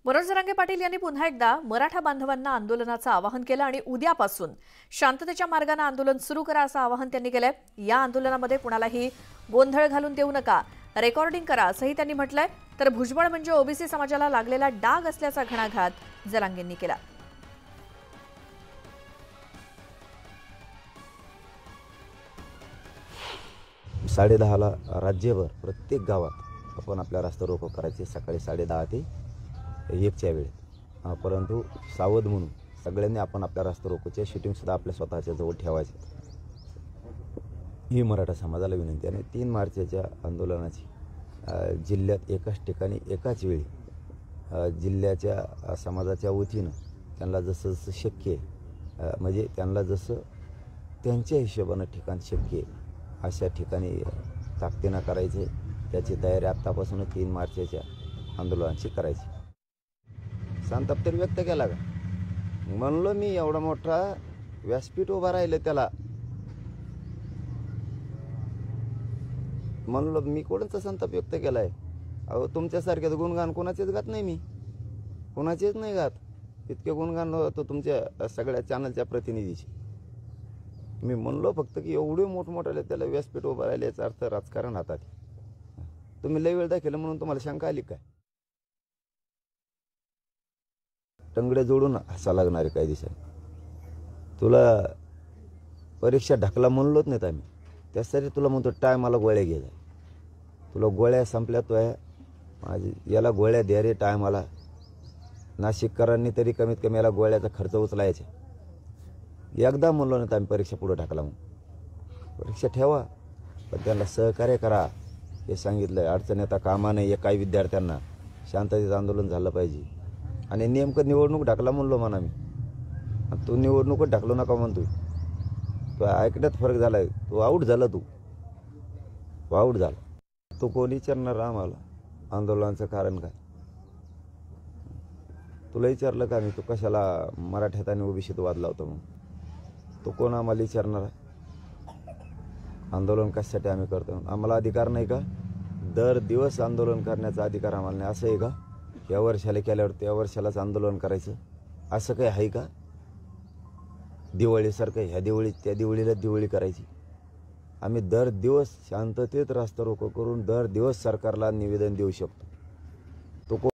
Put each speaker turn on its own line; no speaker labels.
मनोज जरांगे पाटील यांनी पुन्हा एकदा मराठा बांधवांना आंदोलनाचं आवाहन केलं आणि उद्यापासून शांततेच्या मार्गाने आंदोलन सुरू करा असं आवाहन त्यांनी केलंय। या आंदोलनामध्ये कुणालाही गोंधळ घालून देऊ नका, रेकॉर्डिंग करा असंही त्यांनी म्हटलंय। तर भुजबळ म्हणजे ओबीसी समाजाला लागलेला डाग असल्याचा घणाघात जरांगेंनी केला।
साढ़े 10ला राज्यभर प्रत्येक गावात आपण आपल्या रस्ता रोको करायचे सकाळी 10:30 ते 1च्या वेळेत। परंतु सावध म्हणून सगळ्यांनी आपण आपल्या रस्ता रोकोचे शूटिंग सुद्धा आपल्या स्वतःच्या जवळ ठेवायचे ही मराठा समाजाला विनंती आहे। 3 मार्चच्या आंदोलनाची जिल्ह्यात एकाच ठिकाणी एकाच वेळी जिल्ह्याच्या समाजाच्या वतीनं त्यांना जसं जसं शक्य आहे म्हणजे त्यांना जसं त्यांच्या हिशोबानं ठिकाण शक्य आहे अशा ठिकाणी ताकदीनं करायचे। त्याची तयारी आत्तापासून 3 मार्चच्या आंदोलनाची करायची। संताप तर व्यक्त केला का? म्हणलो मी एवढा मोठा व्यासपीठ उभा राहिलं त्याला, म्हणलो मी कोणाचा संताप व्यक्त केलाय? अहो तुमच्यासारख्याच गुणगान कोणाचेच गात नाही, मी कोणाचेच नाही गात। इतके गुणगान होतो तुमच्या सगळ्या चॅनलच्या प्रतिनिधीचे। मी म्हणलो फक्त की एवढे मोठमोठाले त्याला व्यासपीठ उभा राहिले याचा अर्थ राजकारण हातात। तुम्ही लय वेळ दाखवलं म्हणून तुम्हाला शंका आली काय? टंगडे जोडून हसा लागणारे काही दिवसांनी तुला परीक्षा ढकला म्हणलोच नाहीत आम्ही, त्यासाठी तुला म्हणतो टायमाला गोळ्या घे जाय। तुला गोळ्या संपल्या तो आहे माझी, याला गोळ्या द्या रे टायमाला। नाशिककरांनी तरी कमीत कमी याला गोळ्याचा खर्च उचलायचा। एकदा म्हणलो नाही आम्ही परीक्षा पुढे ढकला म्हणून। परीक्षा ठेवा पण त्यांना सहकार्य करा हे सांगितलं। अडचण येता कामा नये काही विद्यार्थ्यांना, शांततेचं आंदोलन झालं पाहिजे। आणि नेमकं निवडणूक ढकला म्हणलो म्हणा मी, आणि तू निवडणूकच ढकलू नका म्हणतोय। तो ऐकण्यात फरक झाला, तू आऊट झाला, तू आऊट झाला। तू कोणी विचारणार आम्हाला आंदोलनाचं कारण काय? तुला विचारलं का मी तू कशाला मराठ्यात आणि ओबीसीत वाद लावतो म्हणून? तो कोण आम्हाला विचारणार आहे? आंदोलन कशासाठी आम्ही करतो? आम्हाला अधिकार नाही का? दर दिवस आंदोलन करण्याचा अधिकार आम्हाला नाही असं आहे का? या वर्षाला केल्यावर त्या वर्षालाच आंदोलन करायचं असं काही आहे का? दिवाळीसारखं ह्या दिवाळीत त्या दिवाळीला दिवाळी करायची? आम्ही दर दिवस शांततेत रास्ता रोको करून दर दिवस सरकारला निवेदन देऊ शकतो।